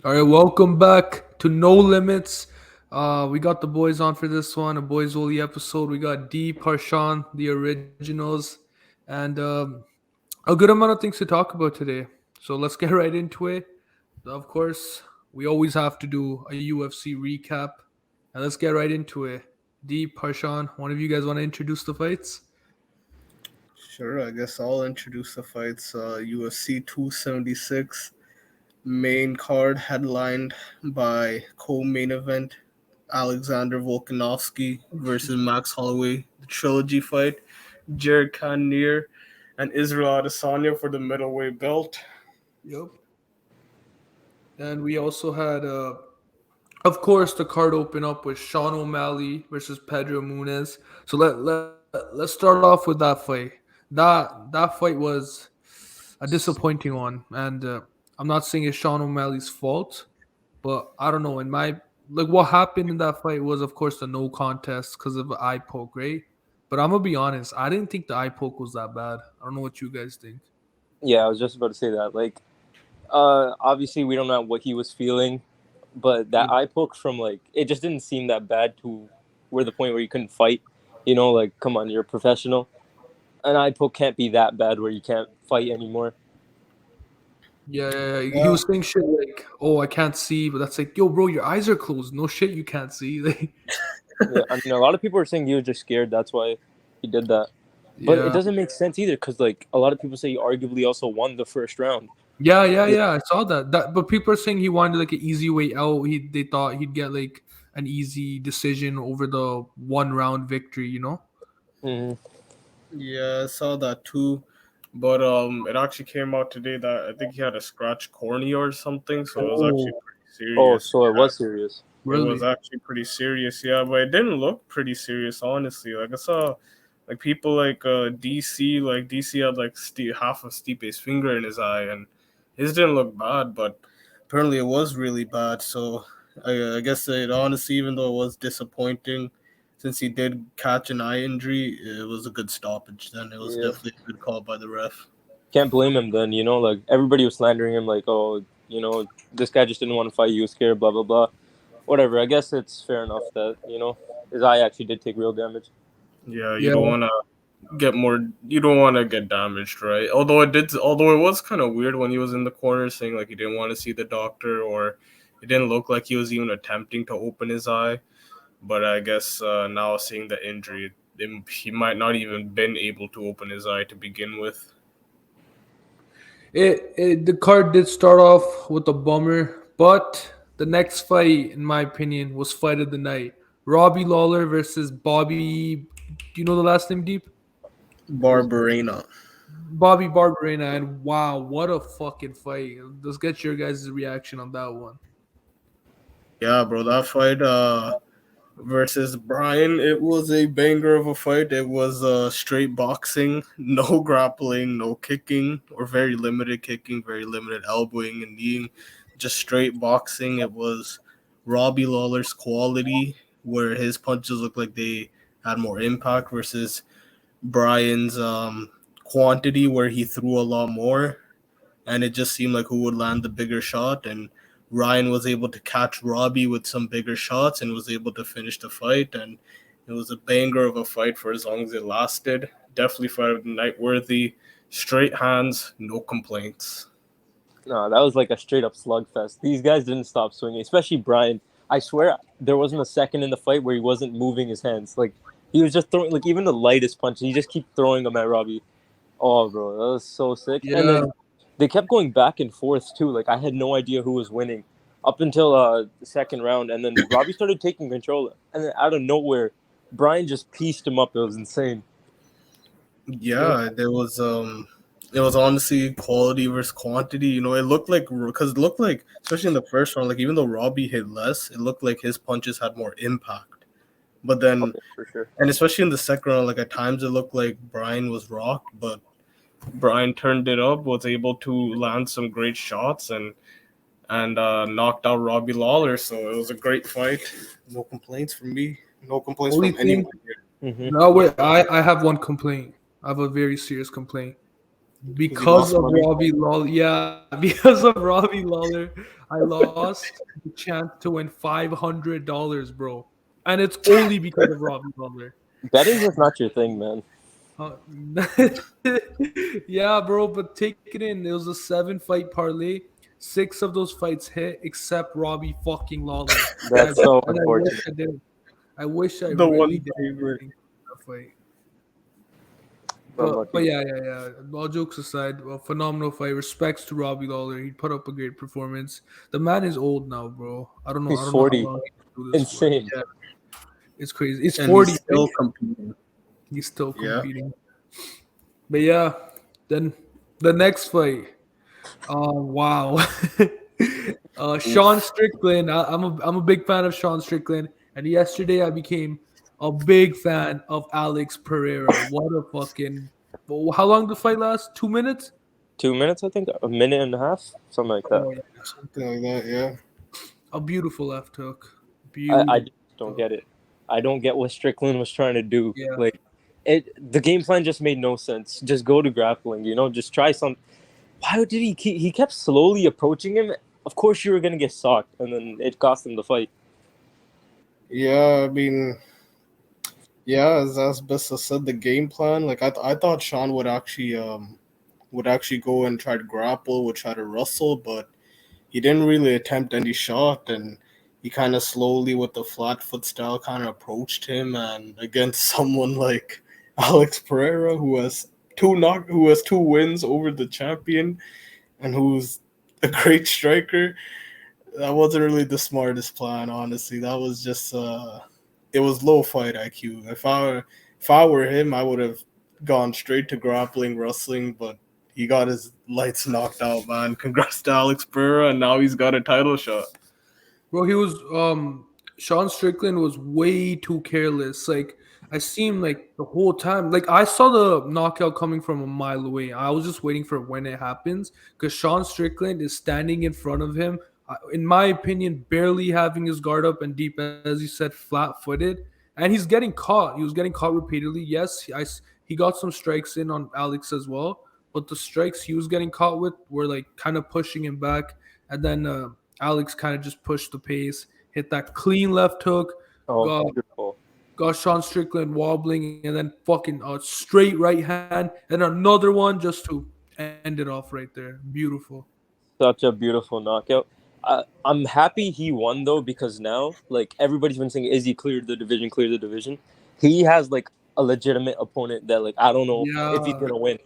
All right, welcome back to No Limits. We got the boys on for this one, a boys only episode. We got D, Parshan, the originals, and a good amount of things to talk about today. So let's get right into it. Of course, we always have to do a UFC recap, and let's get right into it. D, Parshan, one of you guys want to introduce the fights? Sure, I guess I'll introduce the fights. UFC 276 main card headlined by co-main event Alexander Volkanowski versus Max Holloway, the trilogy fight. Jared Cannonier and Israel Adesanya for the middleweight belt. Yep. And we also had, of course, the card open up with Sean O'Malley versus Pedro Munhoz. So let's start off with that fight. That fight was a disappointing one, and I'm not saying it's Sean O'Malley's fault, but I don't know. In my like, what happened in that fight was, of course, the no contest because of the eye poke, right? But I'm gonna be honest, I didn't think the eye poke was that bad. I don't know what you guys think. Yeah, I was just about to say that. Obviously we don't know what he was feeling, but that eye poke from it just didn't seem that bad to where the point where you couldn't fight. Come on, you're a professional. An eye poke can't be that bad where you can't fight anymore. Yeah. He Yeah, was saying shit like, "Oh, I can't see," but that's like, "Yo, bro, your eyes are closed. No shit, you can't see." Yeah, I mean, a lot of people are saying he was just scared. That's why he did that. But it Yeah. doesn't make sense either because a lot of people say he arguably also won the first round. Yeah. I saw that. But people are saying he wanted like an easy way out. They thought he'd get like an easy decision over the 1 round victory. Mm-hmm. yeah, I saw that too. But it actually came out today that I think he had a scratch cornea or something, so it was actually Oh, pretty Oh, serious. so it was serious. It was really? actually pretty serious, yeah, but it didn't look pretty serious, honestly. Like I saw, like people like DC, like DC had like half of Stipe's finger in his eye, and his didn't look bad, but apparently it was really bad. So I guess it honestly, even though it was disappointing, since he did catch an eye injury, it was a good stoppage. Then it was Yeah. definitely a good call by the ref. Can't blame him then, everybody was slandering him this guy just didn't want to fight, he was scared, blah blah blah. Whatever, I guess it's fair enough that, his eye actually did take real damage. Yeah, you Yeah. don't want to get more. You don't want to get damaged, right? Although it did. Although it was kind of weird when he was in the corner saying like he didn't want to see the doctor, or it didn't look like he was even attempting to open his eye. But I guess now seeing the injury, he might not even been able to open his eye to begin with. The card did start off with a bummer, but the next fight, in my opinion, was fight of the night. Robbie Lawler versus Bobby. Do you know the last name, Deep? Barbarena. Bobby Barberena, and wow, what a fucking fight! Let's get your guys' reaction on that one. Yeah, bro, that fight versus Brian, it was a banger of a fight. It was straight boxing, no grappling, no kicking, or very limited kicking, very limited elbowing and kneeing, just straight boxing. It was Robbie Lawler's quality, where his punches looked like they had more impact versus Brian's quantity, where he threw a lot more, and it just seemed like who would land the bigger shot. And Ryan was able to catch Robbie with some bigger shots and was able to finish the fight. And it was a banger of a fight for as long as it lasted. Definitely fight of the night worthy. Straight hands, no complaints. No, that was like a straight up slugfest. These guys didn't stop swinging, especially Brian. I swear there wasn't a second in the fight where he wasn't moving his hands. Like, he was just throwing, like, even the lightest punch, he just keep throwing them at Robbie. Oh, bro, that was so sick. And Yeah, then they kept going back and forth too. Like, I had no idea who was winning up until the second round, and then Robbie started taking control, and then out of nowhere, Brian just pieced him up. It was insane. yep. Yeah, there was it was honestly quality versus quantity. You know, it looked like because it looked like especially in the first round, like even though Robbie hit less, it looked like his punches had more impact. But Oh, then yeah, for sure. and especially in the second round, like at times it looked like Brian was rocked, but Brian turned it up, was able to land some great shots and knocked out Robbie Lawler. So it was a great fight. No complaints from me. No complaints Only from thing. anyone here. Mm-hmm. No, wait. I have one complaint. I have a very serious complaint. Because lost of money. Robbie Lawler. Yeah, because of Robbie Lawler, I lost the chance to win $500, bro. And it's only because of Robbie Lawler. Betting's just not your thing, man. Uh, yeah, bro, but take it in. It was a 7-fight parlay. 6 of those fights hit, except Robbie fucking Lawler. That's so And I wish unfortunate. I did. I wish I The really one did favorite. that fight. Unlucky. But yeah. All jokes aside, a phenomenal fight. Respects to Robbie Lawler. He put up a great performance. The man is old now, bro. I don't know. He's I don't know how 40. long he can do this for. Insane. Yeah, It's crazy. It's and 40. he's still right? competing. He's still Yeah. competing. But yeah, then the next fight. Wow. Sean Strickland. I'm a big fan of Sean Strickland, and yesterday I became a big fan of Alex Pereira. What a fucking! How long did the fight last? 2 minutes? 2 minutes, I think. A minute and a half, something like that. Oh yeah, Something like that, yeah. a beautiful left hook. I Beautiful. just don't get it. I don't get what Strickland was trying to do. Yeah. Like, the game plan just made no sense. Just go to grappling, just try some. Why did he kept slowly approaching him? Of course you were gonna get socked, and then it cost him the fight. Yeah, I mean, yeah, as Bessa said, the game plan. Like I thought Sean would actually go and try to grapple, would try to wrestle, but he didn't really attempt any shot, and he kind of slowly with the flat foot style kind of approached him, and against someone like Alex Pereira, who has two wins over the champion, and who's a great striker. That wasn't really the smartest plan, honestly. That was just it was low fight IQ. If I were him, I would have gone straight to grappling, wrestling, but he got his lights knocked out, man. Congrats to Alex Pereira, and now he's got a title shot. Bro, he was Sean Strickland was way too careless. Like I seen like the whole time. Like I saw the knockout coming from a mile away. I was just waiting for when it happens because Sean Strickland is standing in front of him. In my opinion, barely having his guard up and deep, as you said, flat-footed, and he's getting caught. He was getting caught repeatedly. Yes, he got some strikes in on Alex as well, but the strikes he was getting caught with were like kind of pushing him back, and then Alex kind of just pushed the pace, hit that clean left hook, Oh, got, beautiful. got Sean Strickland wobbling, and then fucking straight right hand, and another one just to end it off right there. Beautiful. Such a beautiful knockout. I'm happy he won though, because now like everybody's been saying Izzy cleared the division. He has like a legitimate opponent that like I don't know if he's Yeah. gonna win.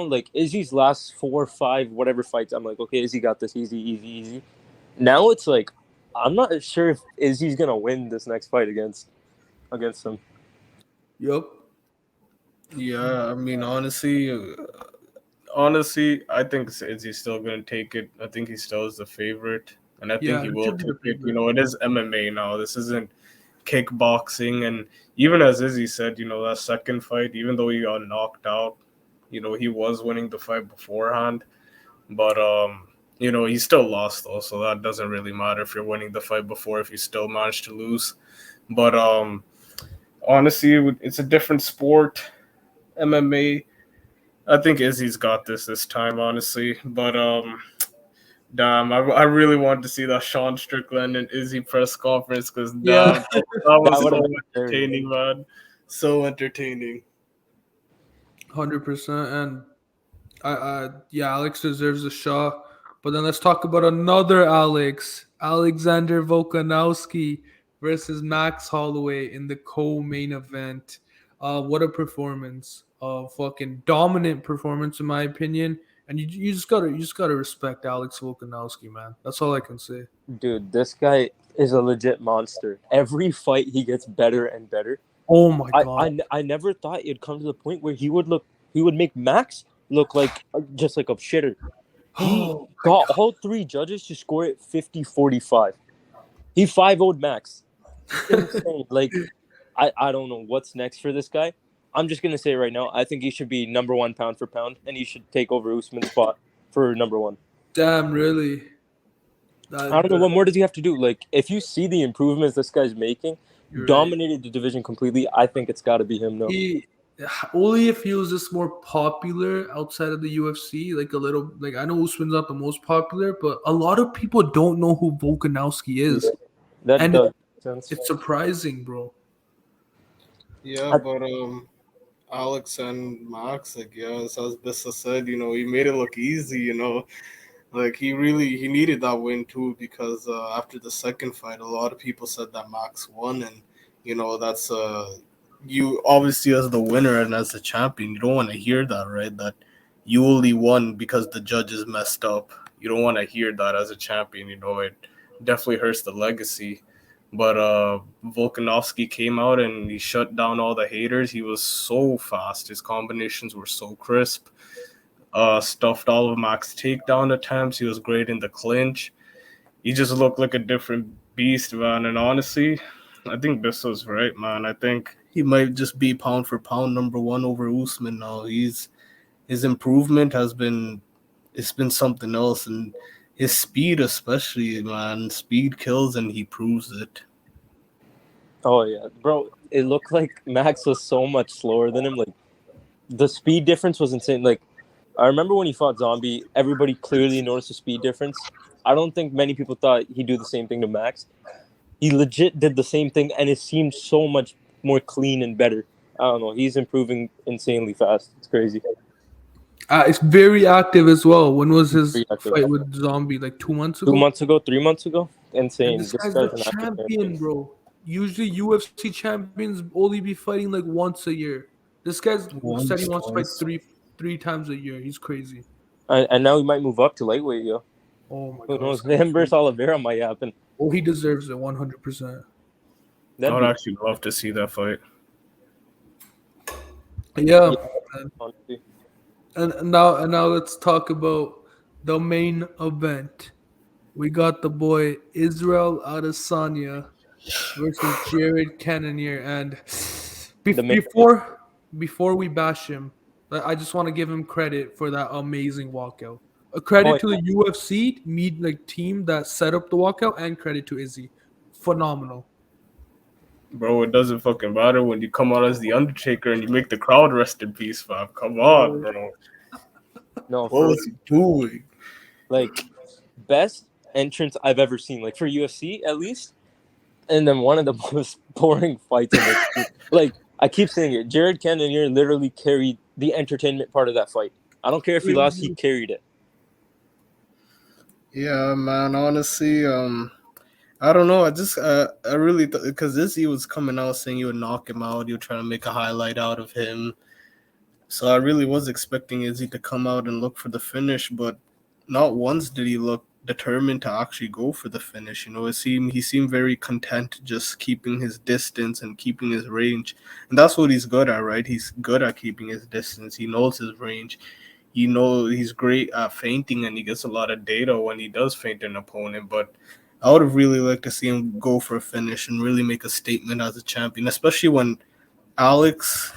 Like Izzy's last 4 or 5 whatever fights, I'm like, okay, Izzy got this easy. Now it's like I'm not sure if Izzy's gonna win this next fight against him. Yup. Yeah, I mean, honestly, I think Izzy's still going to take it. I think he still is the favorite, and I think Yeah, he it will should be take the it. favorite. It is MMA now. This isn't kickboxing, and even as Izzy said, that second fight, even though he got knocked out, he was winning the fight beforehand, but he still lost though, so that doesn't really matter if you're winning the fight before if you still manage to lose. But honestly, it's a different sport, MMA. I think Izzy's got this time, honestly. But damn, I really want to see that Sean Strickland and Izzy press conference because Yeah. that was That would so have been very entertaining, man. So entertaining. 100%. And yeah, Alex deserves a shot. But then let's talk about another Alex, Alexander Volkanowski versus Max Holloway in the co-main event. What a performance! Fucking dominant performance in my opinion. And you just gotta respect Alex Volkanowski, man. That's all I can say. Dude, this guy is a legit monster. Every fight he gets better and better. Oh my god. I never thought it'd come to the point where he would make Max look like just like a shitter. He Oh, got all 3 judges to score it 50-45. He 5-0'd Max. Insane. Like I don't know what's next for this guy. I'm just gonna say right now, I think he should be number 1 pound for pound, and he should take over Usman's spot for number 1. damn, really? I don't know what more does he have to do. Like if you see the improvements this guy's making, You're right. dominated the division completely. I think it's got to be him now. Only if he was just more popular outside of the UFC, like a little. Like I know Usman's not the most popular, but a lot of people don't know who Volkanowski Yeah, is, that and does make sense. it's surprising, bro. Yeah, I, but Alex and Max, like yeah, as Bissa said, he made it look easy. Like he needed that win too because after the second fight, a lot of people said that Max won, and that's you obviously as the winner and as the champion, you don't want to hear that, right? That you only won because the judges messed up. You don't want to hear that as a champion. It definitely hurts the legacy. But Volkanovski came out and he shut down all the haters. He was so fast. His combinations were so crisp. Stuffed all of Mac's takedown attempts. He was great in the clinch. He just looked like a different beast, man. And honestly, I think Bisso's right, man. I think he might just be pound for pound number one over Usman now. His improvement it's been something else, and his speed especially, man. Speed kills, and he proves it. oh yeah, bro. It looked like Max was so much slower than him. Like the speed difference was insane. Like I remember when he fought Zombie, everybody clearly noticed the speed difference. I don't think many people thought he'd do the same thing to Max. He legit did the same thing, and it seemed so much more clean and better. I don't know. He's improving insanely fast. It's crazy. It's very active as well. When was his Pretty active. fight with Zombie? Like 2 months 2 months ago. ago, 3 months ago, And insane. this This guy's the guy's an active champion. champion, bro. Usually UFC champions only be fighting like once a year. This guy's said he Once, wants to fight twice. three times a year. He's crazy. And now he might move up to lightweight, yo. Oh my Who god, this knows? guy's Him versus crazy. Oliveira might happen. Oh, he deserves it 100%. I That'd would be actually love to see that fight. Yeah. yeah, Man. honestly. And now let's talk about the main event. We got the boy Israel Adesanya versus Jared Cannonier, and The main before we bash him, I just want to give him credit for that amazing walkout. A oh credit to the UFC team that set up the walkout, and credit to Izzy. Phenomenal. Bro, it doesn't fucking matter when you come out as the Undertaker and you make the crowd rest in peace, fam. Come on, Bro. bro. no, What for was he doing? like best entrance I've ever seen, like for UFC at least. And then one of the most boring fights in history. Like I keep saying it, Jared Cannonier literally carried the entertainment part of that fight. I don't care if he lost, he carried it. Yeah, man. Honestly, I don't know. I really because Izzy was coming out saying you would knock him out. You were trying to make a highlight out of him. So I really was expecting Izzy to come out and look for the finish, but not once did he look determined to actually go for the finish. He seemed very content just keeping his distance and keeping his range. And that's what he's good at, right? He's good at keeping his distance. He knows his range. He's great at feinting, and he gets a lot of data when he does feint an opponent. But I would have really liked to see him go for a finish and really make a statement as a champion, especially when Alex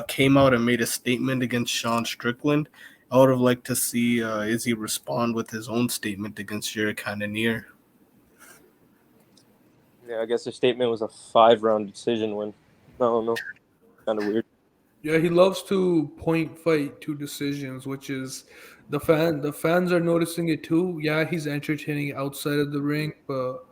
came out and made a statement against Sean Strickland. I would have liked to see Izzy respond with his own statement against Jared Cannonier. Yeah, I guess the statement was a 5-round decision win. I don't know. Kind of weird. Yeah, he loves to point fight to decisions, which is the fans are noticing it too. Yeah, he's entertaining outside of the ring, but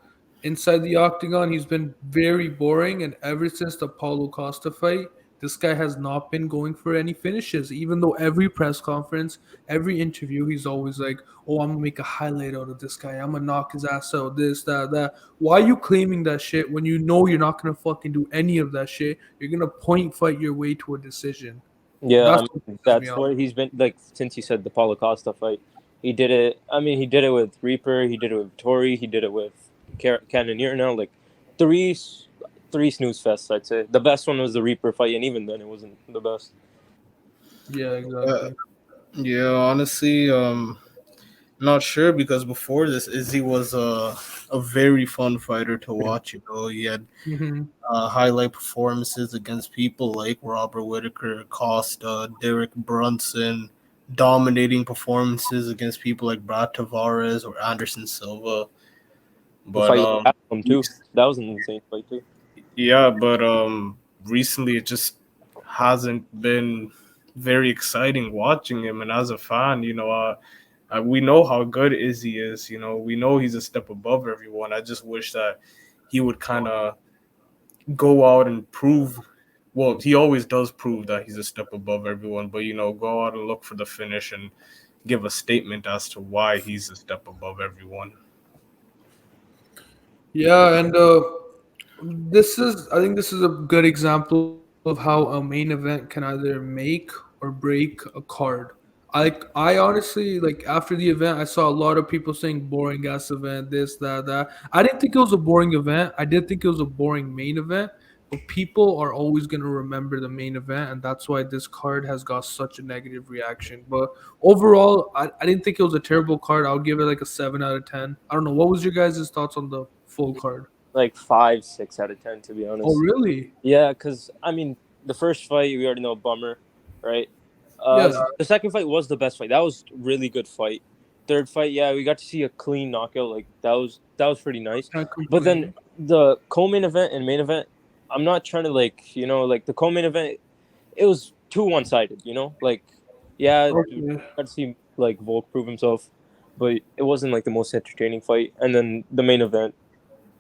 inside the octagon, he's been very boring. And ever since the Paulo Costa fight, this guy has not been going for any finishes. Even though every press conference, every interview, he's always like, "Oh, I'm gonna make a highlight out of this guy. I'm gonna knock his ass out. This, that, that." Why are you claiming that shit when you know you're not gonna fucking do any of that shit? You're gonna point fight your way to a decision. Yeah, I That's what mean pisses me that's off. what he's been like since he said the Paulo Costa fight. He did it. I mean, he did it with Reaper. He did it with Tori. He did it with Cannonier. Now, like three, three snooze fests. I'd say the best one was the Reaper fight, and even then, it wasn't the best. Yeah, Uh, exactly. yeah, honestly, not sure because before this, Izzy was a very fun fighter to watch. He had Hmm. highlight performances against people like Robert Whitaker, Costa, Derek Brunson, dominating performances against people like Brad Tavares or Anderson Silva. The But fight with Gastelum too. That was an insane fight too. yeah, but recently it just hasn't been very exciting watching him. And as a fan, we know how good Izzy is. We know he's a step above everyone. I just wish that he would kind of go out and prove. Well, he always does prove that he's a step above everyone, but go out and look for the finish and give a statement as to why he's a step above everyone. Yeah, and I think this is a good example of how a main event can either make or break a card. I honestly, like, after the event, I saw a lot of people saying boring ass event, this, that. I didn't think it was a boring event. I did think it was a boring main event, but people are always gonna remember the main event, and that's why this card has got such a negative reaction. But overall, I didn't think it was a terrible card. I'll give it like a 7 out of 10. I don't know. What was your guys' thoughts on the full card? Like 5, 6 out of 10, to be Oh, honest. really? Yeah, because I mean, the first fight we already know, bummer, right? Yeah. The second fight was the best fight. That was really good fight. Third fight, yeah, we got to see a clean knockout. Like that was pretty nice. Can't But then complain. the co-main event and main event, I'm not trying to like the co-main event. It was too one-sided. Like yeah, we Okay. got to see like Volk prove himself, but it wasn't like the most entertaining fight. And then the main event,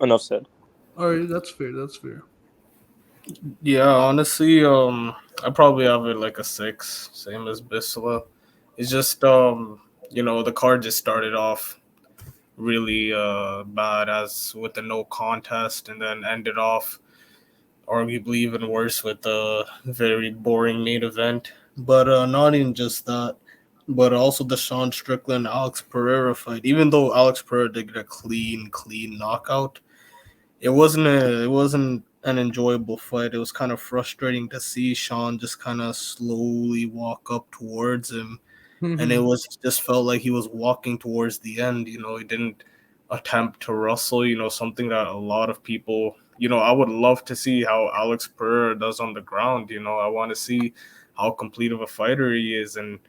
enough said. All right, that's fair. That's fair. Yeah, honestly, I probably have it like a 6, same as Bisla. It's just the card just started off really bad as with the no contest, and then ended off arguably even worse with a very boring main event. But not even just that, but also the Sean Strickland Alex Pereira fight. Even though Alex Pereira did get a clean knockout, it wasn't an enjoyable fight. It was kind of frustrating to see Sean just kind of slowly walk up towards him, and it was just felt like he was walking towards the end. He didn't attempt to wrestle. Something that a lot of people. I would love to see how Alex Pereira does on the ground. I want to see how complete of a fighter he is, and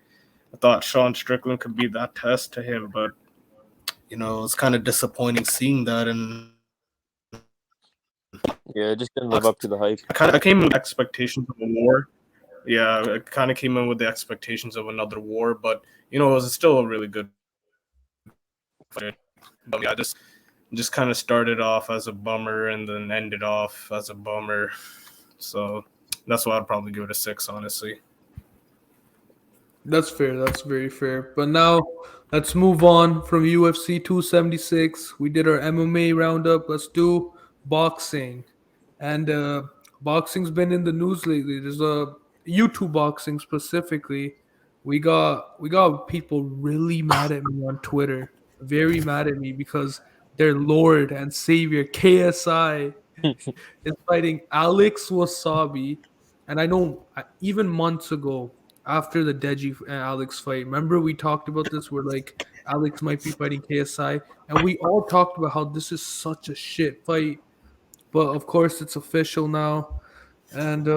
I thought Sean Strickland could be that test to him, but it's kind of disappointing seeing that. And Yeah, it just didn't live up to the hype. I came in with expectations of a war. Yeah, I kind of came in with the expectations of another war, but it was still a really good fight. But yeah, just kind of started off as a bummer and then ended off as a bummer. So that's why I'd probably give it a 6, honestly. That's fair. That's very fair. But now let's move on from UFC 276. We did our MMA roundup. Let's do boxing. And boxing's been in the news lately. There's a YouTube boxing specifically. We got people really mad at me on Twitter. Very mad at me because their Lord and Savior KSI is fighting Alex Wassabi. And I know even months ago, after the Deji and Alex fight, remember we talked about this where like Alex might be fighting KSI, and we all talked about how this is such a shit fight. But of course, it's official now. And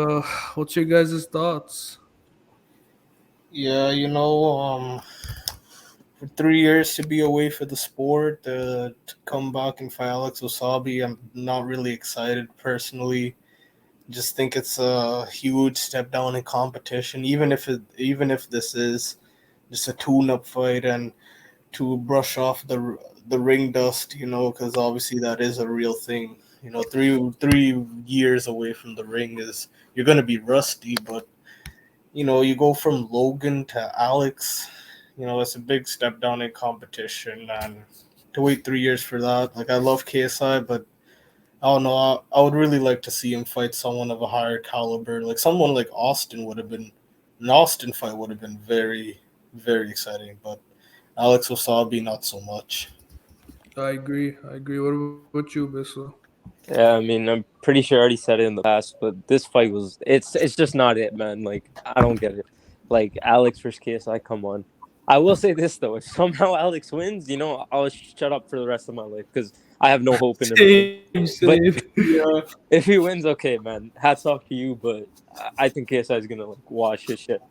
what's your guys' thoughts? Yeah, for 3 years to be away for the sport, to come back and fight Alex Wasabi, I'm not really excited personally. Just think it's a huge step down in competition, even if this is just a tune-up fight and to brush off the ring dust, because obviously that is a real thing. 3 years away from the ring is you're gonna be rusty, but you go from Logan to Alex, it's a big step down in competition, and to wait 3 years for that, like I love KSI, but I don't know. I would really like to see him fight someone of a higher caliber, like someone like Austin would have been. An Austin fight would have been very, very exciting, but Alex Wasabi not so much. I agree. I agree. What about you, Bissell? Yeah, I mean, I'm pretty sure I already said it in the past, but this fight it's just not it, man. Like, I don't get it. Like, Alex versus KSI, come on. I will say this, though. If somehow Alex wins, I'll shut up for the rest of my life because I have no hope in him winning. But Same. Yeah, if he wins, okay, man. Hats off to you, but I think KSI is going to, like, wash his shit.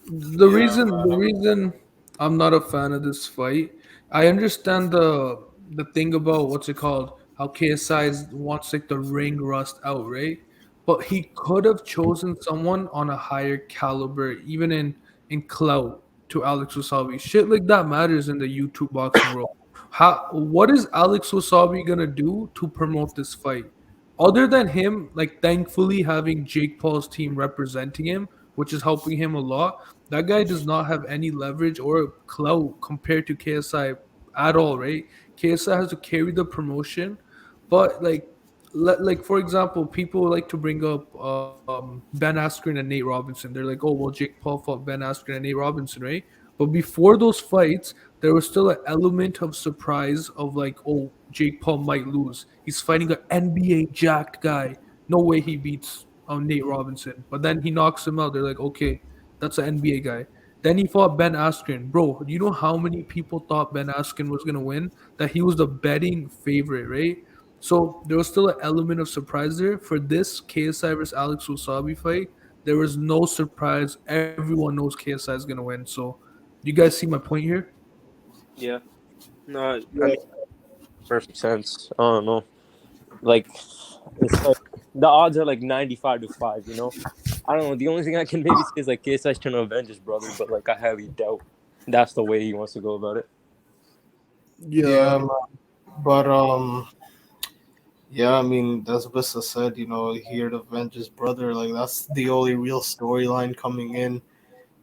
The reason I'm not a fan of this fight, I understand the thing about what's it called, how KSI wants like the ring rust out, right? but he could have chosen someone on a higher caliber, even in clout to Alex Wasabi. Shit like that matters in the YouTube boxing world. What is Alex Wasabi gonna do to promote this fight? Other than him, like thankfully having Jake Paul's team representing him, which is helping him a lot. That guy does not have any leverage or clout compared to KSI at all, right? KSI has to carry the promotion, but like for example, people like to bring up Ben Askren and Nate Robinson. They're like, oh well, Jake Paul fought Ben Askren and Nate Robinson, right? But before those fights, there was still an element of surprise of like, oh, Jake Paul might lose. He's fighting an NBA jacked guy. No way he beats Nate Robinson. But then he knocks him out. They're like, okay, that's an NBA guy. Then he fought Ben Askren. Bro, do you know how many people thought Ben Askren was gonna win? That he was the betting favorite, right? So there was still an element of surprise there. For this KSI versus Alex Wasabi fight, there was no surprise. Everyone knows KSI is gonna win. So you guys see my point here? Yeah. No, I Yeah. mean, perfect sense. I don't know. Like, it's like the odds are like 95-5. I don't know. The only thing I can maybe say is like KSI's trying to avenge his brother, but like I highly doubt that's the way he wants to go about it. Yeah, man. But yeah, I mean, as Vista said, here to avenge his brother. Like that's the only real storyline coming in.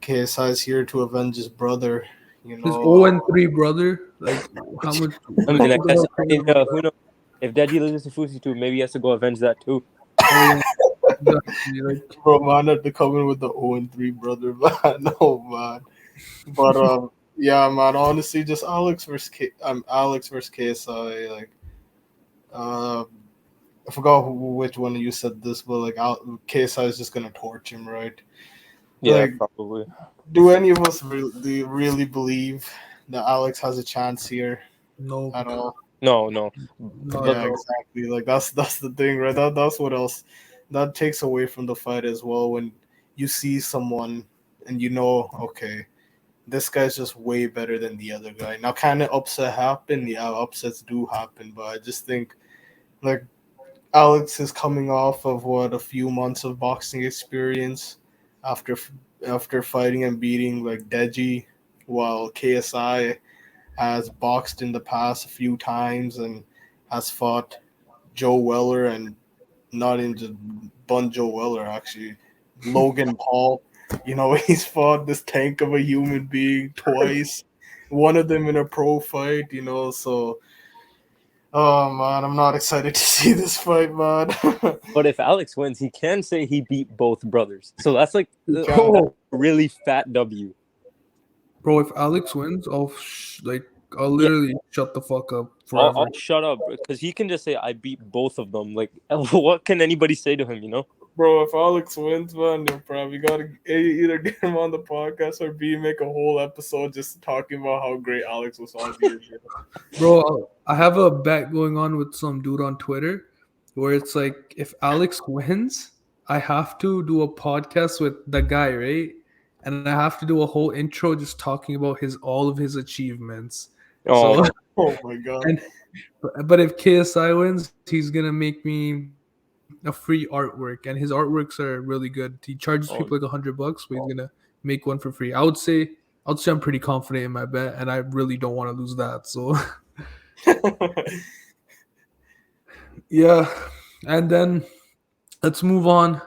KSI's here to avenge his brother. You His know, 0-3 brother. Like how much? I mean, I guess Oh who knows if Deji loses to Fusi too, maybe he has to go avenge that too. yeah, exactly. Like bro, man, had to come in with the 0-3 brother, man. No, man. But yeah, man. Honestly, just Alex versus KSI. Like, uh, I forgot which one of you said this, but like, KSI is just gonna torch him, right? Yeah, Like, probably. do any of us really believe that Alex has a chance here no, at all? No. not But at Yeah, all. exactly. Like that's the thing, right? That's what else that takes away from the fight as well. When you see someone and okay, this guy's just way better than the other guy. Now, can an upset happen? Yeah, upsets do happen, but I just think like Alex is coming off of a few months of boxing experience after after fighting and beating like Deji, while KSI has boxed in the past a few times and has fought Joe Weller and not in just Bun Joe Weller actually, Logan Paul. He's fought this tank of a human being twice. One of them in a pro fight. So oh man, I'm not excited to see this fight, man. But if Alex wins, he can say he beat both brothers. So that's like that's Oh, a really fat W. bro, if Alex wins, I'll Yeah, literally shut the fuck up I'll forever. shut up because he can just say I beat both of them. Like, what can anybody say to him? Bro, if Alex wins, man, you'll probably gotta either get him on the podcast or B make a whole episode just talking about how great Alex Wassabi is. Bro, I have a bet going on with some dude on Twitter where it's like if Alex wins, I have to do a podcast with the guy, right? And I have to do a whole intro just talking about his all of his achievements. Oh, So Oh my god. and but if KSI wins, he's gonna make me a free artwork, and his artworks are really good. He charges people like oh, $100, but he's gonna make one for free. I would say I'm pretty confident in my bet, and I really don't want to lose that. So yeah, and then let's move on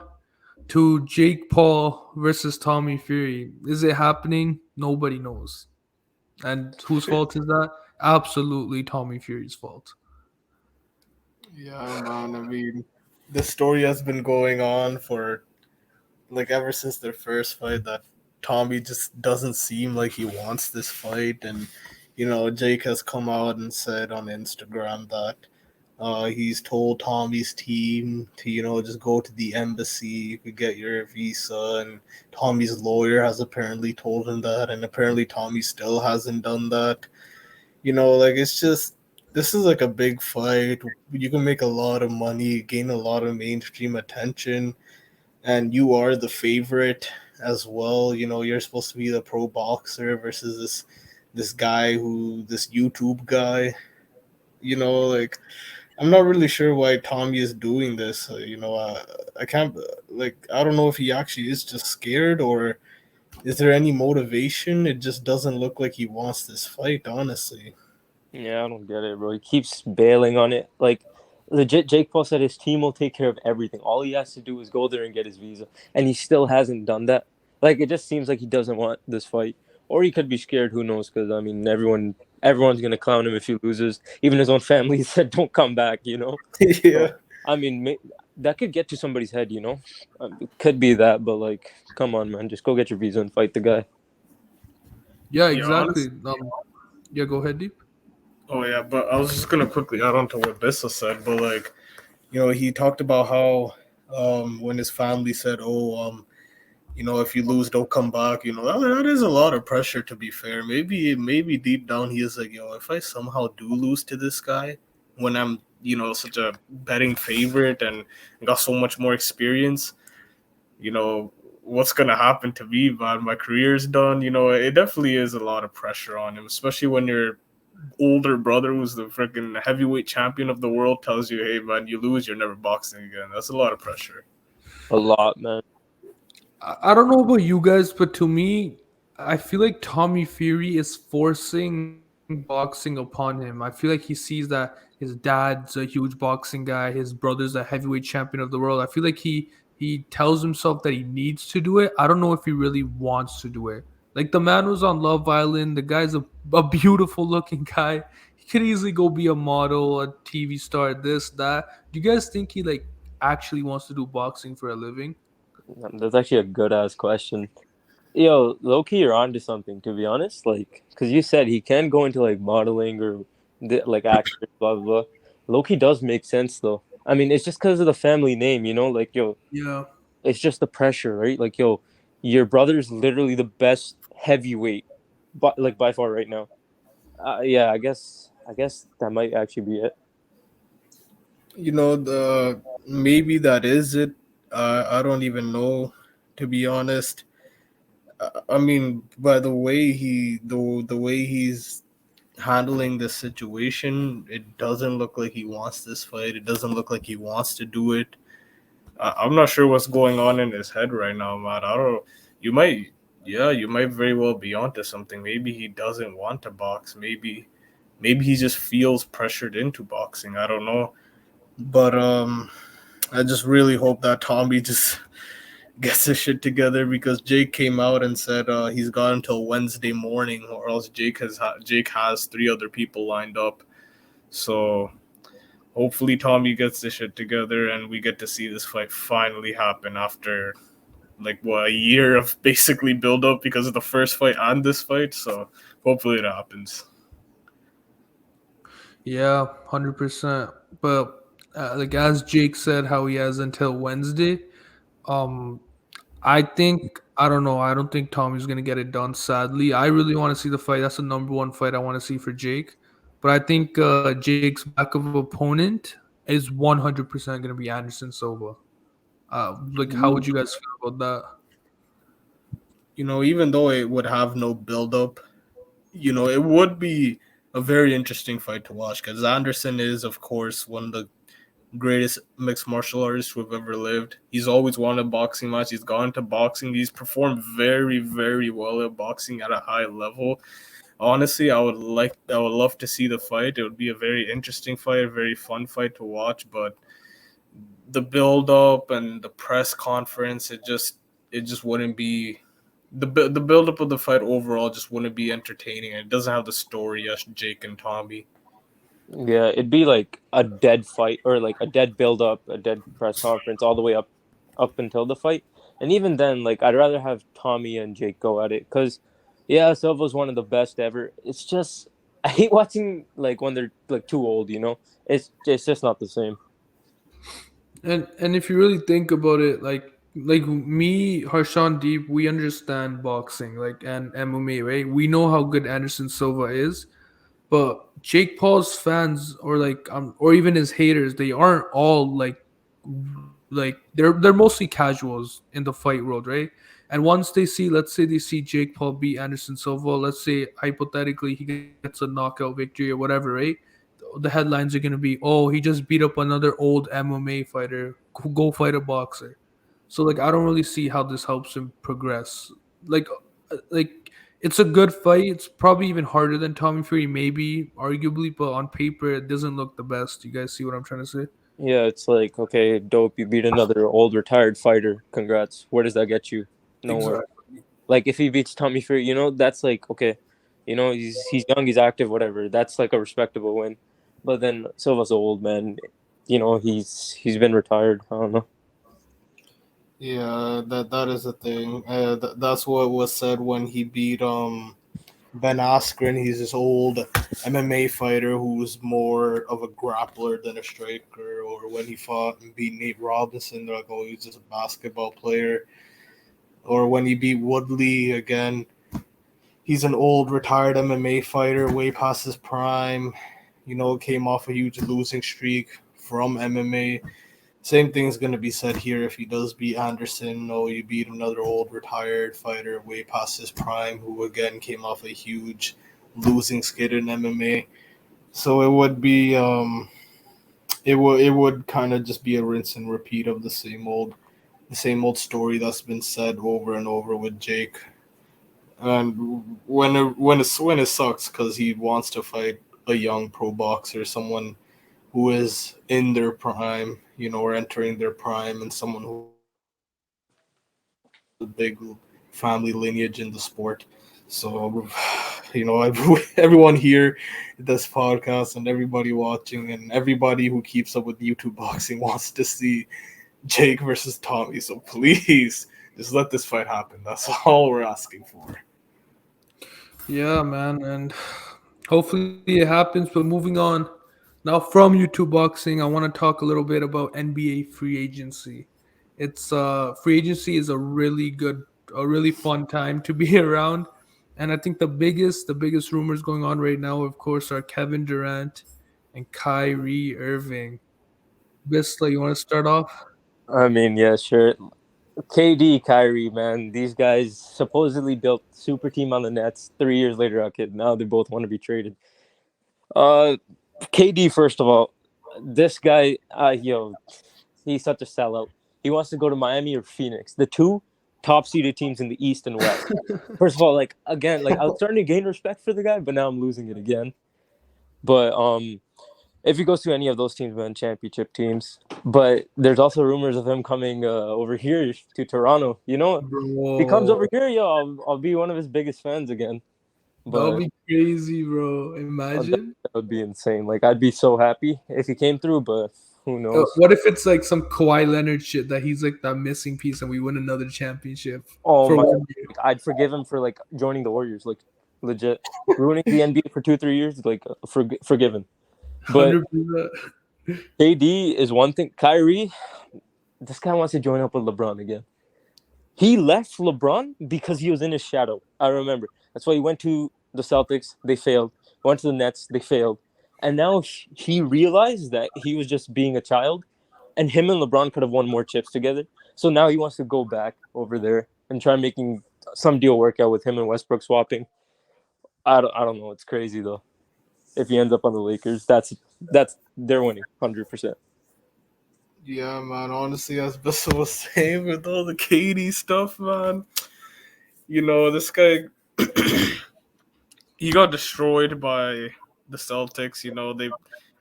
to Jake Paul versus Tommy Fury. Is it happening? Nobody knows. And whose fault is that? Absolutely Tommy Fury's fault. Yeah, man. I mean, the story has been going on for like ever since their first fight that Tommy just doesn't seem like he wants this fight, and Jake has come out and said on Instagram that he's told Tommy's team to just go to the embassy, you could get your visa, and Tommy's lawyer has apparently told him that, and apparently Tommy still hasn't done that. Like it's just this is like a big fight. You can make a lot of money, gain a lot of mainstream attention, and you are the favorite as well. You're supposed to be the pro boxer versus this guy this YouTube guy. Like I'm not really sure why Tommy is doing this. I can't I don't know if he actually is just scared or is there any motivation. It just doesn't look like he wants this fight, honestly. Yeah, I don't get it, bro. He keeps bailing on it. Like, legit, Jake Paul said his team will take care of everything. All he has to do is go there and get his visa, and he still hasn't done that. Like, it just seems like he doesn't want this fight, or he could be scared. Who knows? Because I mean, everyone's gonna clown him if he loses. Even his own family said, "Don't come back," you know. Yeah. So, I mean, that could get to somebody's head, you know. It could be that, but like, come on, man, just go get your visa and fight the guy. Yeah, Yeah, exactly. honestly. Yeah, go ahead, Deep. Oh yeah, but I was just gonna quickly add on to what Bissa said, but he talked about how when his family said, if you lose, don't come back. That is a lot of pressure. To be fair, maybe deep down he is like, if I somehow do lose to this guy, when I'm such a betting favorite and got so much more experience, what's gonna happen to me, man? My career's done. It definitely is a lot of pressure on him, especially when your older brother, who's the freaking heavyweight champion of the world, tells you, "Hey, man, you lose, you're never boxing again." That's a lot of pressure. A lot, man. I don't know about you guys, but to me, I feel like Tommy Fury is forcing boxing upon him. I feel like he sees that his dad's a huge boxing guy, his brother's a heavyweight champion of the world. I feel like he tells himself that he needs to do it. I don't know if he really wants to do it. Like the man was on Love Island. The guy's a beautiful looking guy. He could easily go be a model, a TV star, this, that. Do you guys think he like actually wants to do boxing for a living? That's actually a good ass question. Yo, low key, you're onto something. To be honest, like, cause you said he can go into like modeling or like actor, blah blah blah. Low key does make sense though. I mean, it's just because of the family name, you know. Like, yo, Yeah. it's just the pressure, right? Like, yo, your brother's literally the best heavyweight, but like by far right now. Yeah, I guess that might actually be it. The maybe that is it. I don't even know, to be honest. I mean, by the way he's handling this situation, it doesn't look like he wants this fight. It doesn't look like he wants to do it. I'm not sure what's going on in his head right now, man. I don't. You might, yeah, you might very well be onto something. Maybe he doesn't want to box. Maybe he just feels pressured into boxing. I don't know, but I just really hope that Tommy just gets his shit together because Jake came out and said he's got until Wednesday morning, or else Jake has three other people lined up. So hopefully Tommy gets this shit together and we get to see this fight finally happen after a year of basically build up because of the first fight and this fight. So hopefully it happens. Yeah, 100%. But like as Jake said, how he has until Wednesday. Um, I think I don't know. I don't think Tommy's gonna get it done. Sadly, I really want to see the fight. That's the number one fight I want to see for Jake. But I think Jake's backup opponent is 100% gonna be Anderson Silva. Like, how would you guys feel about that? Even though it would have no build up, it would be a very interesting fight to watch because Anderson is, of course, one of the greatest mixed martial artists who have ever lived. He's always won a boxing match. He's gone to boxing. He's performed very, very well at boxing at a high level. Honestly, I would love to see the fight. It would be a very interesting fight, a very fun fight to watch. But the build up and the press conference, it just wouldn't be the build up of the fight overall just wouldn't be entertaining. It doesn't have the story as Jake and Tommy. Yeah, it'd be like a dead fight or like a dead build up, a dead press conference all the way up until the fight. And even then, like I'd rather have Tommy and Jake go at it because yeah, Silva's one of the best ever. It's just I hate watching like when they're like too old, you know. It's just not the same. And if you really think about it, like me, Harshan Deep, we understand boxing, like and MMA, right? We know how good Anderson Silva is. But Jake Paul's fans or even his haters, they aren't all they're mostly casuals in the fight world, right? And once they see, let's say they see Jake Paul beat Anderson Silva, let's say hypothetically he gets a knockout victory or whatever, right? the headlines are gonna be, oh, he just beat up another old MMA fighter. Go fight a boxer. So like I don't really see how this helps him progress. Like like it's a good fight. It's probably even harder than Tommy Fury, maybe arguably, but on paper it doesn't look the best. You guys see what I'm trying to say? Yeah, it's like, okay, dope, you beat another old retired fighter. Congrats. Where does that get you? Nowhere. Exactly. Like if he beats Tommy Fury, that's like okay, he's young, he's active, whatever. That's like a respectable win. But then Silva's old man. He's been retired. I don't know. Yeah, that is the thing. That's what was said when he beat Ben Askren. He's this old MMA fighter who's more of a grappler than a striker. Or when he fought and beat Nate Robinson, they're like, oh, he's just a basketball player. Or when he beat Woodley again, he's an old retired MMA fighter, way past his prime. Came off a huge losing streak from MMA. Same thing's going to be said here if he does beat Anderson. No, you beat another old retired fighter way past his prime who, again, came off a huge losing skid in MMA. So it would be, it would kind of just be a rinse and repeat of the same old story that's been said over and over with Jake. And when it sucks because he wants to fight a young pro boxer, someone who is in their prime, or entering their prime, and someone who has a big family lineage in the sport. So, everyone here at this podcast and everybody watching and everybody who keeps up with YouTube boxing wants to see Jake versus Tommy. So please, just let this fight happen. That's all we're asking for. Yeah, man, and hopefully it happens. But moving on now from YouTube boxing, I want to talk a little bit about NBA free agency. It's free agency is a really fun time to be around, and I think the biggest rumors going on right now, of course, are Kevin Durant and Kyrie Irving. Bisla, you want to start off? I mean, yeah, sure. KD, Kyrie, man, these guys supposedly built super team on the Nets. 3 years later, okay, now they both want to be traded. Uh, KD, first of all, this guy, he's such a sellout. He wants to go to Miami or Phoenix, the two top seeded teams in the East and West. First of all, like again, like I was starting to gain respect for the guy, but now I'm losing it again. But if he goes to any of those teams, man, championship teams. But there's also rumors of him coming over here to Toronto. If he comes over Bro, here, I'll be one of his biggest fans again. that would But be crazy, bro. Imagine. that would be insane. Like I'd be so happy if he came through, but who knows? What if it's like some Kawhi Leonard shit that he's like that missing piece and we win another championship Oh for my! 1 year? I'd forgive him for like joining the Warriors, like legit ruining the NBA for 2-3 years, like forgiven. But 100%. KD is one thing. Kyrie, this guy wants to join up with LeBron again. He left LeBron because he was in his shadow. I remember. That's why he went to the Celtics. They failed. Went to the Nets. They failed. And now he realized that he was just being a child, and him and LeBron could have won more chips together. So now he wants to go back over there and try making some deal work out with him and Westbrook swapping. I don't know. It's crazy though. If he ends up on the Lakers, that's they're winning 100%. Yeah, man. Honestly, as Bissell was saying with all the KD stuff, man. This guy, he got destroyed by the Celtics. They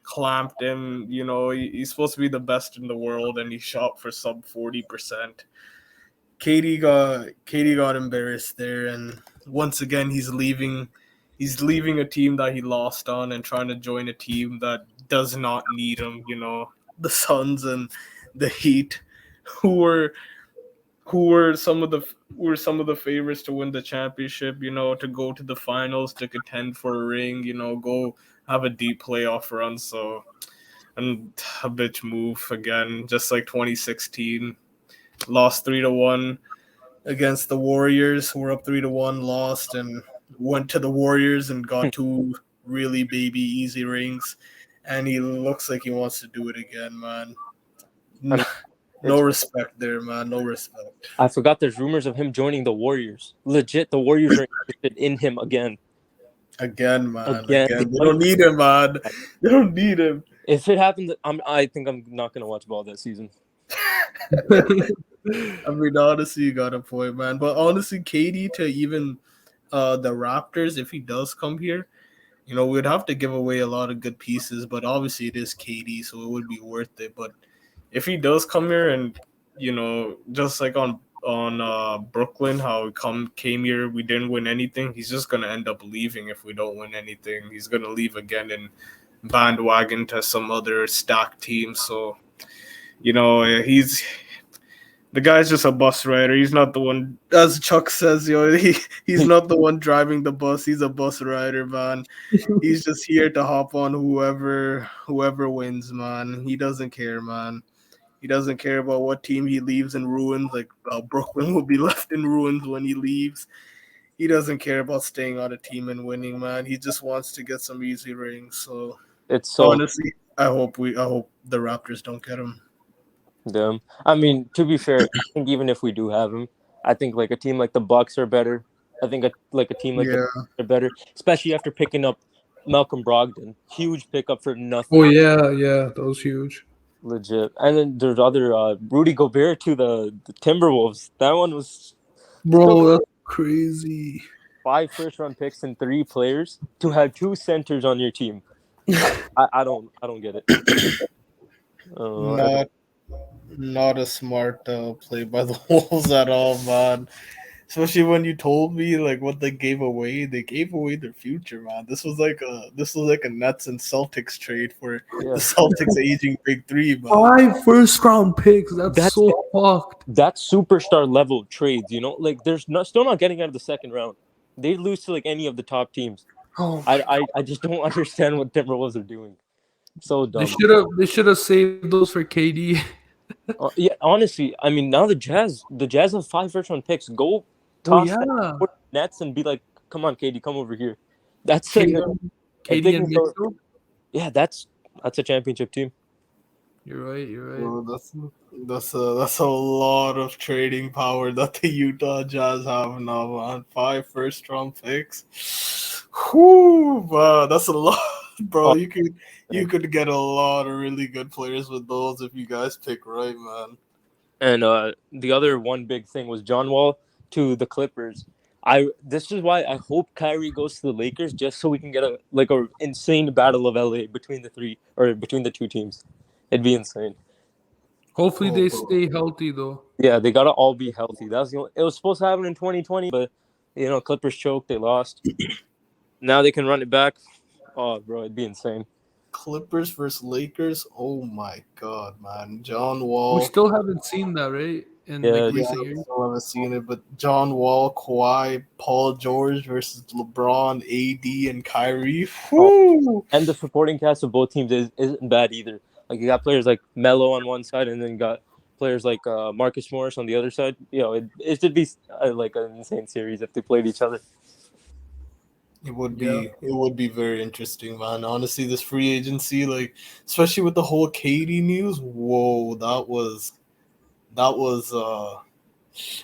clamped him. He's supposed to be the best in the world, and he shot for sub 40%. KD got embarrassed there, and once again he's leaving. He's leaving a team that he lost on and trying to join a team that does not need him. The Suns and the Heat, who were some of the favorites to win the championship, to go to the finals, to contend for a ring, go have a deep playoff run. So, and a bitch move again, just like 2016, lost 3-1 against the Warriors, who were up 3-1, lost, and went to the Warriors and got two really baby easy rings. And he looks like he wants to do it again, man. No respect there, man. No respect. I forgot there's rumors of him joining the Warriors. Legit, the Warriors are interested in him again. Again, man. Again, Again. They don't need him, man. They don't need him. if it happens, I think I'm not gonna watch ball that season. I mean, honestly, you got a point, man. But honestly, KD to even the Raptors, if he does come here, we'd have to give away a lot of good pieces. But obviously, it is KD, so it would be worth it. But if he does come here and just like on Brooklyn, how came here, we didn't win anything. He's just gonna end up leaving if we don't win anything. He's gonna leave again and bandwagon to some other stacked team. So he's the guy's just a bus rider. He's not the one, as Chuck says, he's not the one driving the bus. He's a bus rider, man. He's just here to hop on whoever wins, man. He doesn't care, man. He doesn't care about what team he leaves in ruins. Like Brooklyn will be left in ruins when he leaves. He doesn't care about staying on a team and winning, man. He just wants to get some easy rings. So It's so honestly, I hope the Raptors don't get him. dumb. I mean, to be fair, I think even if we do have him, I think like a team like the Bucks are better. I think a team like the Bucks are better, especially after picking up Malcolm Brogdon. Huge pickup for nothing. Oh yeah, that was huge. Legit. And then there's other Rudy Gobert to the Timberwolves. That one was Bro, that's crazy. 5 first-round picks and 3 players to have 2 centers on your team. I don't get it. Not a smart play by the Wolves at all, man. Especially when you told me like what they gave away. They gave away their future, man. This was like a Nets and Celtics trade for the Celtics aging big three, man. 5 first-round picks. That's so fucked. That's superstar level trades, like they're still not getting out of the second round. They lose to like any of the top teams. Oh, I just don't understand what Timberwolves are doing. So dumb. They should have saved those for KD. Yeah, honestly, I mean now the Jazz have 5 first-round picks. Go toss that Nets and be like, come on, KD, come over here. That's KD and Mitchell? Yeah, that's a championship team. You're right. Bro, that's a lot of trading power that the Utah Jazz have now, man. 5 first-round picks. Whew, wow, that's a lot, bro. You could get a lot of really good players with those if you guys pick right, man. And the other one big thing was John Wall to the Clippers. This is why I hope Kyrie goes to the Lakers, just so we can get a insane battle of LA between the 2 teams. It'd be insane. Hopefully they stay healthy though. Yeah, they gotta all be healthy. It was supposed to happen in 2020, but Clippers choked, they lost. Now they can run it back. Oh, bro, it'd be insane. Clippers versus Lakers. Oh my god, man! John Wall. We still haven't seen that, right? In recent years. I still haven't seen it, but John Wall, Kawhi, Paul George versus LeBron, AD, and Kyrie. And the supporting cast of both teams isn't bad either. Like you got players like Melo on one side, and then you got players like Marcus Morris on the other side. It should be like an insane series if they played each other. It would be very interesting, man. Honestly, this free agency, like especially with the whole KD news, whoa, that was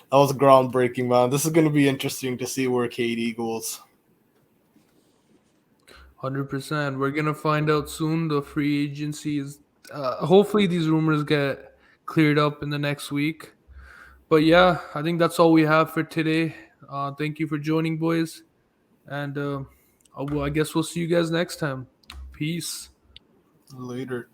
groundbreaking, man. This is gonna be interesting to see where KD goes. 100%. We're gonna find out soon. The free agency is. Hopefully, these rumors get cleared up in the next week. But yeah, I think that's all we have for today. Thank you for joining, boys. And I guess we'll see you guys next time. Peace. Later.